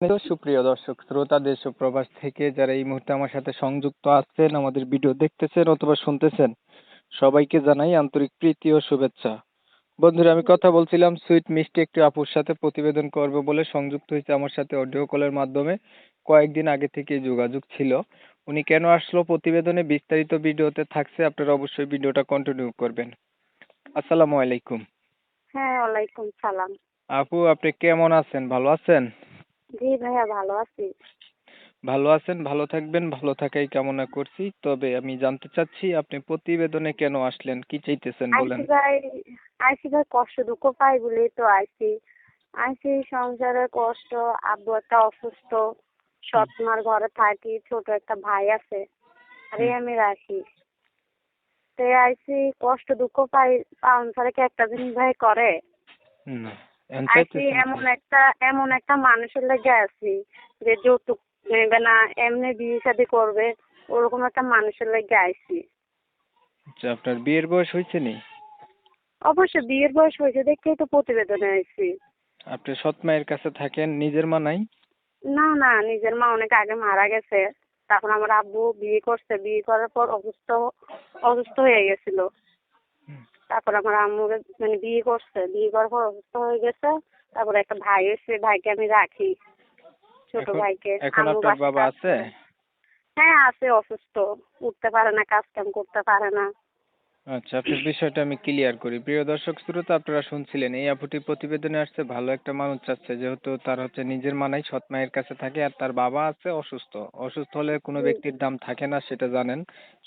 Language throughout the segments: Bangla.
সুপ্রিয় দর্শক শ্রোতা দেশ ও প্রবাস থেকে যারা এই মুহূর্তে আমার সাথে সংযুক্ত আছেন, আমাদের ভিডিও দেখতেছেন অথবা শুনতেছেন, সবাইকে জানাই আন্তরিক প্রীতি ও শুভেচ্ছা। বন্ধুরা, আমি কথা বলছিলাম সুইট মিষ্টি একটি আপুর সাথে, প্রতিবেদন করবে বলে সংযুক্ত হয়েছে আমার সাথে অডিও কলের মাধ্যমে। কয়েকদিন আগে থেকে যোগাযোগ ছিল। উনি কেন আসলো প্রতিবেদনে বিস্তারিত ভিডিওতে থাকছে, আপনারা অবশ্যই ভিডিওটা কন্টিনিউ করবেন। আসসালামু আলাইকুম। হ্যাঁ, ওয়ালাইকুম সালাম। আপু, আপনি কেমন আছেন? ভালো আছেন? জি ভাইয়া, ভালো আছি। ভালো আছেন, ভালো থাকবেন, ভালো থাকাই কামনা করছি। তবে আমি জানতে চাচ্ছি আপনি প্রতিবেদনে কেন আসলেন, কি চাইতেছেন বলেন। আইসি ভাই কষ্ট দুঃখ পাই বলেই তো আইসি সংসারের কষ্ট। আব্বু একটা অসুস্থ, হুম, সৎ মার ঘরে থাকি, ছোট একটা ভাই আছে, আরে হুম, আমি রাখি। তো আইসি কষ্ট দুঃখ পাই, পালন ছাড়া কি একটা জিনিস ভাই করে? না, এখন আইসি চাইতেছেন কি? এমন একটা মানুষের লেগে আছি যে যৌতুক নেবে না, এমনি বিয়ে শাদী করবে, ওরকম একটা মানুষের লেগে আইসি। আচ্ছা, আপনার বিয়ের বয়স হয়েছে নি? অবশ্য বিয়ের বয়স হয়েছে দেখেই তো প্রতিবেদনে আইছি। আপনি সৎ মায়ের কাছে থাকেন, নিজের মা নাই? না না, নিজের মা অনেক আগে মারা গেছে। তখন আমার আব্বু বিয়ে করছে, বিয়ে করার পর অসুস্থ হয়ে গেছিল। হুম, তারপর আমার আম্মু মানে বিয়ে করছে, বিয়ে করার পর অসুস্থ হয়ে গেছে। তারপর একটা ভাই এসে, ভাইকে আমি রাখি, ছোট এখন ভাইকে। এখন আম্মু আপনার বাসায় বাবা কাজ আছে? করে। হ্যাঁ আছে, অসুস্থ, উঠতে পারে না, কাজ কাম করতে পারে না। আচ্ছা, আপনার বিষয়টা আমি ক্লিয়ার করি। প্রিয় দর্শক শ্রোতা, আপনারা শুনছিলেন এই আপুটি প্রতিবেদনে আসছে, ভালো একটা মানুষ চাচ্ছে, যেহেতু তার হচ্ছে নিজের মা নাই, সৎ মায়ের কাছে থাকে, আর তার বাবা আছে অসুস্থ। অসুস্থ হলে কোনো জি জি। ব্যক্তির দাম থাকে না, সেটা জানেন।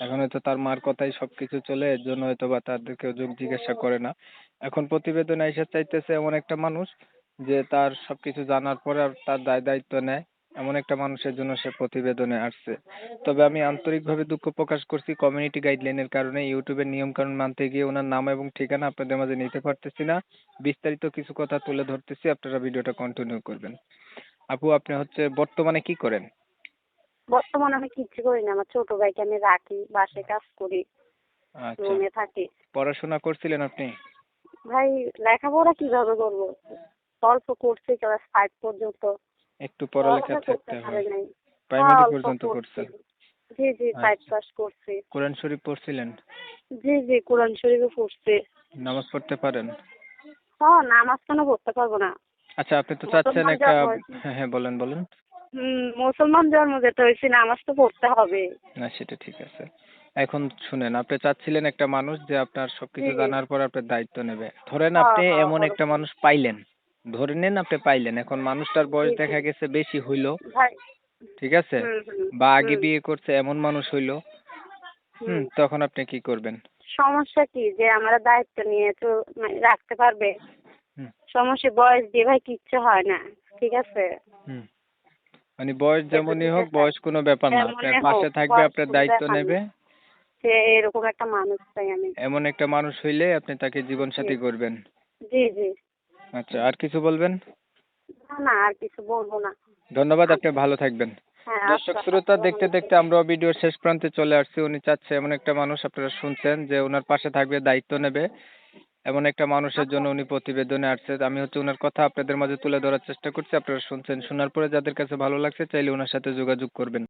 এখন হয়তো তার মার কথাই সবকিছু চলে, এর জন্য হয়তো বা তাদেরকেও যোগ জিজ্ঞাসা করে না। এখন প্রতিবেদনে এসে চাইতেছে এমন একটা মানুষ যে তার সবকিছু জানার পরে আর তার দায়িত্ব নেয়, এমন একটা মানুষের জন্য সে প্রতিবেদনে আসছে। তবে আমি আন্তরিকভাবে দুঃখ প্রকাশ করছি, কমিউনিটি গাইডলাইনের কারণে ইউটিউবের নিয়ম কানুন মানতে গিয়ে ওনার নাম এবং ঠিকানা আপনাদের মাঝে নিতে পারতেছি না। বিস্তারিত কিছু কথা তুলে ধরতেছি, আপনারা ভিডিওটা কন্টিনিউ করবেন। আপু, আপনি হচ্ছে বর্তমানে কি করেন? বর্তমানে আমি কিচ্ছু করি না, আমার ছোট ভাইকে আমি রাখি, বাসায় কাজ করি, আচ্ছা, রুমে থাকি। পড়াশোনা করছিলেন আপনি? ভাই লেখাপড়া কিভাবে করবো? অল্প করছি, ক্লাস 5 পর্যন্ত। একটু পড়ালেখা পড়ালেখা করতে থাকতে পারে হয়। নাই। হ্যাঁ, প্রাইমারি অল্প পর্যন্ত করছি। করছেন? জি জি, 5 আচ্ছা, পাস করছি। কোরআন শরীফ পড়ছিলেন? জি জি, কোরআন শরীফও পড়ছি। নামাজ পড়তে পারেন? হ্যাঁ, নামাজ কেন পড়তে পারবো না? আচ্ছা, আপনি তো চাচ্ছেন মুসলমান একটা। জন্ম হয়েছে। হ্যাঁ হ্যাঁ, বলেন বলেন। মুসলমান জন্ম যেতে হয়েছে, নামাজ তো পড়তে হবে। না, সেটা ঠিক আছে। এখন শুনেন, আপনি চাচ্ছিলেন একটা মানুষ যে আপনার জি। সবকিছু জানার পর আপনার দায়িত্ব নেবে। ধরেন হ্যাঁ আপনি হ্যাঁ, এমন একটা ওরকম। মানুষ পাইলেন। ধরে নেন আপনি পাইলেন। এখন মানুষটার জি বয়স জি। দেখা গেছে বেশি হইলো, ভাই। ঠিক আছে? হুম। বা আগে হুম বিয়ে করছে এমন মানুষ হইলো। হুম। তখন আপনি কি করবেন? সমস্যা কি যে আমরা দায়িত্ব নিয়ে তো মানে রাখতে পারবে? হুম, সমস্যা বয়স দিয়ে ভাই কিচ্ছু হয় না, ঠিক আছে? হুম। মানে বয়স এটা যেমনই হোক, বুঝে বয়স কোনো ব্যাপার না। আপনার যেমনই হোক, পাশে থাকবে, বয়স আপনার কোনো দায়িত্ব ব্যাপার না। নেবে। সে এরকম একটা মানুষ চাই আমি। এমন একটা মানুষ হইলে আপনি তাকে জি জীবনসাথী করবেন। জি জি। আচ্ছা, আর কিছু বলবেন? না না, আর কিছু বলবো না। ধন্যবাদ, আপনি আচ্ছা। ভালো থাকবেন। হ্যাঁ, দর্শক আচ্ছা, শ্রোতা, আসসালামু দেখতে আলাইকুম। দেখতে আমরাও ভিডিওর শেষ প্রান্তে চলে আসছি। উনি চাচ্ছে এমন একটা মানুষ, আপনারা শুনছেন, যে ওনার পাশে থাকবে, দায়িত্ব নেবে। এমন একটা মানুষের আচ্ছা। জন্য উনি প্রতিবেদনে আসছে। আমি হচ্ছে ওনার কথা আপনাদের মাঝে তুলে ধরার চেষ্টা করছি, আপনারা শুনছেন। শোনার পরে যাদের কাছে ভালো লাগছে চাইলে ওনার সাথে যোগাযোগ করবেন।